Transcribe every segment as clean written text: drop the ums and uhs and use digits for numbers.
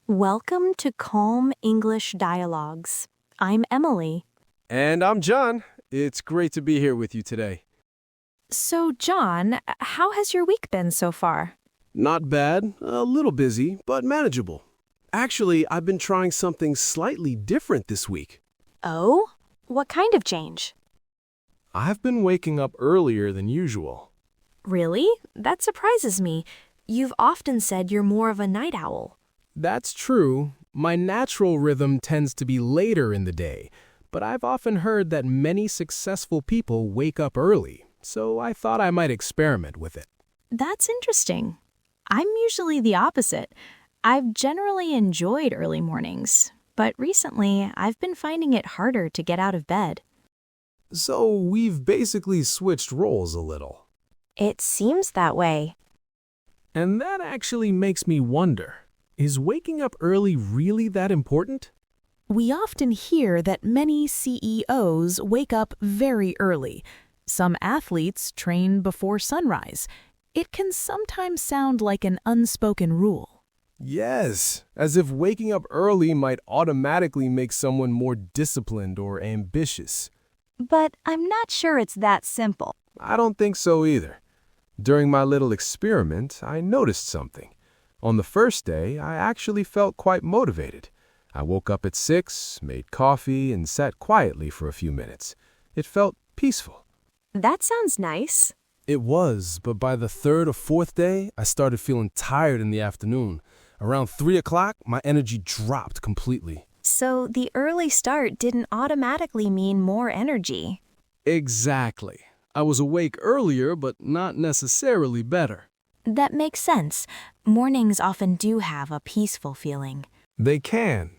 Welcome to Calm English Dialogues. I'm Emily. And I'm John. It's great to be here with you today. So, John, how has your week been so far? Not bad, a little busy, but manageable. Actually, I've been trying something slightly different this week. Oh? What kind of change? I've been waking up earlier than usual. Really? That surprises me. You've often said you're more of a night owl. That's true. My natural rhythm tends to be later in the day, but I've often heard that many successful people wake up early, so I thought I might experiment with it. That's interesting. I'm usually the opposite. I've generally enjoyed early mornings, but recently I've been finding it harder to get out of bed. So we've basically switched roles a little. It seems that way. And that actually makes me wonder, is waking up early really that important? We often hear that many CEOs wake up very early. Some athletes train before sunrise. It can sometimes sound like an unspoken rule. Yes, as if waking up early might automatically make someone more disciplined or ambitious. But I'm not sure it's that simple. I don't think so either. During my little experiment, I noticed something. On the first day, I actually felt quite motivated. I woke up at 6, made coffee, and sat quietly for a few minutes. It felt peaceful. That sounds nice. It was, but by the third or fourth day, I started feeling tired in the afternoon. Around 3 o'clock, my energy dropped completely. So the early start didn't automatically mean more energy. Exactly. I was awake earlier, but not necessarily better. That makes sense. Mornings often do have a peaceful feeling. They can.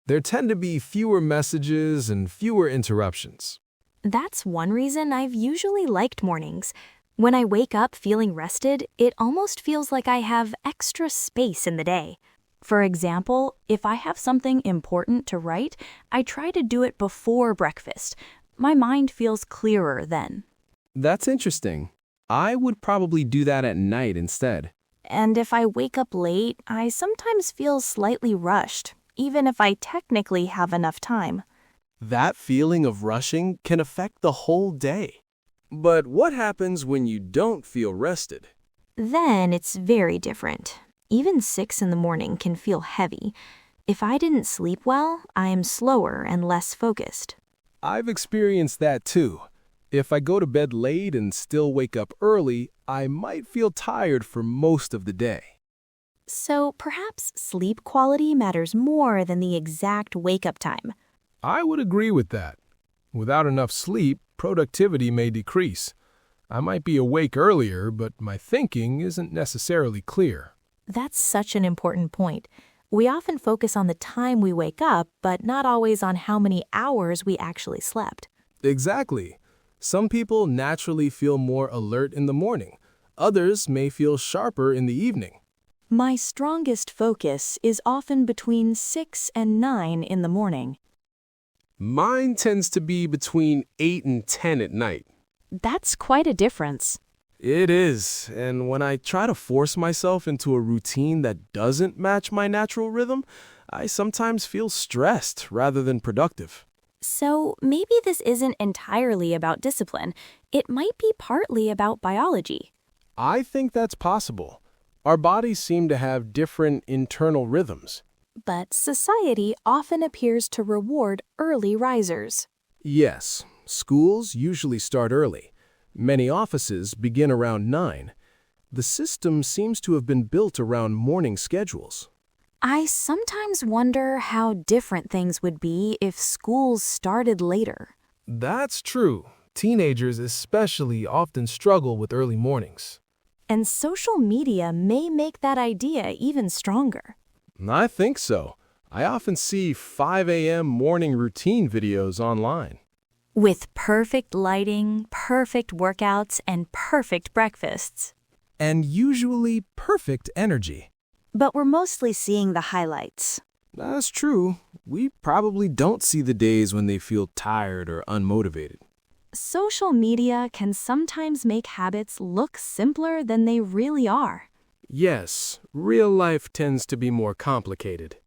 There tend to be fewer messages and fewer interruptions. That's one reason I've usually liked mornings. When I wake up feeling rested, it almost feels like I have extra space in the day. For example, if I have something important to write, I try to do it before breakfast. My mind feels clearer then. That's interesting. I would probably do that at night instead. And if I wake up late, I sometimes feel slightly rushed, even if I technically have enough time. That feeling of rushing can affect the whole day. But what happens when you don't feel rested? Then it's very different. Even 6 in the morning can feel heavy. If I didn't sleep well, I am slower and less focused. I've experienced that too. If I go to bed late and still wake up early, I might feel tired for most of the day. So perhaps sleep quality matters more than the exact wake-up time. I would agree with that. Without enough sleep, productivity may decrease. I might be awake earlier, but my thinking isn't necessarily clear. That's such an important point. We often focus on the time we wake up, but not always on how many hours we actually slept. Exactly. Some people naturally feel more alert in the morning. Others may feel sharper in the evening. My strongest focus is often between 6 and 9 in the morning. Mine tends to be between 8 and 10 at night. That's quite a difference. It is, and when I try to force myself into a routine that doesn't match my natural rhythm, I sometimes feel stressed rather than productive. So maybe this isn't entirely about discipline. It might be partly about biology. I think that's possible. Our bodies seem to have different internal rhythms. But society often appears to reward early risers. Yes, schools usually start early. Many offices begin around 9. The system seems to have been built around morning schedules. I sometimes wonder how different things would be if schools started later. That's true. Teenagers especially often struggle with early mornings. And social media may make that idea even stronger. I think so. I often see 5 a.m. morning routine videos online. With perfect lighting, perfect workouts, and perfect breakfasts. And usually perfect energy. But we're mostly seeing the highlights. That's true. We probably don't see the days when they feel tired or unmotivated. Social media can sometimes make habits look simpler than they really are. Yes, real life tends to be more complicated.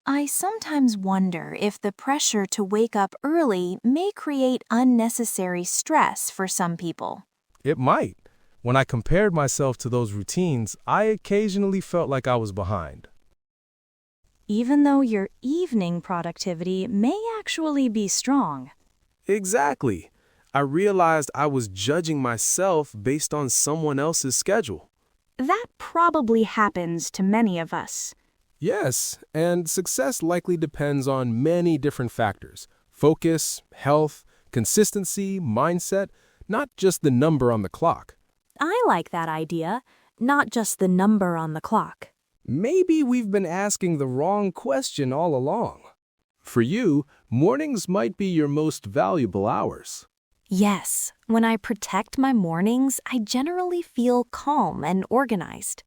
I sometimes wonder if the pressure to wake up early may create unnecessary stress for some people. It might. When I compared myself to those routines, I occasionally felt like I was behind. Even though your evening productivity may actually be strong. Exactly. I realized I was judging myself based on someone else's schedule. That probably happens to many of us. Yes, and success likely depends on many different factors. Focus, health, consistency, mindset, not just the number on the clock. I like that idea, not just the number on the clock. Maybe we've been asking the wrong question all along. For you, mornings might be your most valuable hours. Yes, when I protect my mornings, I generally feel calm and organized.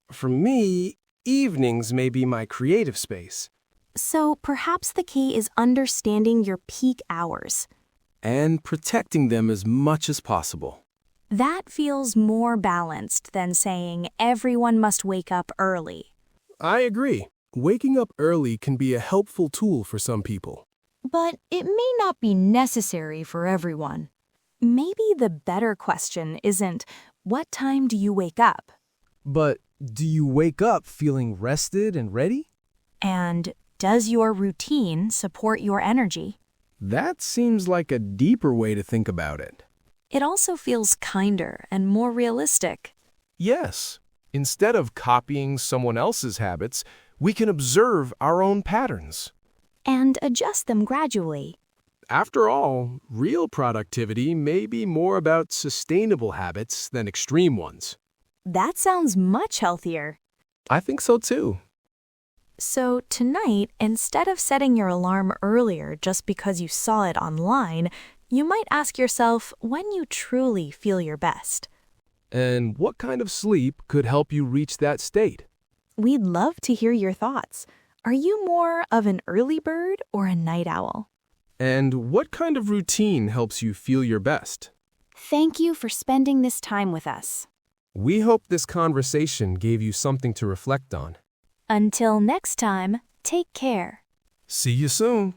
For me, evenings may be my creative space. So perhaps the key is understanding your peak hours. And protecting them as much as possible. That feels more balanced than saying everyone must wake up early. I agree. Waking up early can be a helpful tool for some people. But it may not be necessary for everyone. Maybe the better question isn't, what time do you wake up? But do you wake up feeling rested and ready? And does your routine support your energy? That seems like a deeper way to think about it. It also feels kinder and more realistic. Yes. Instead of copying someone else's habits, we can observe our own patterns. And adjust them gradually. After all, real productivity may be more about sustainable habits than extreme ones. That sounds much healthier. I think so too. So tonight, instead of setting your alarm earlier just because you saw it online, you might ask yourself when you truly feel your best. And what kind of sleep could help you reach that state? We'd love to hear your thoughts. Are you more of an early bird or a night owl? And what kind of routine helps you feel your best? Thank you for spending this time with us. We hope this conversation gave you something to reflect on. Until next time, take care. See you soon.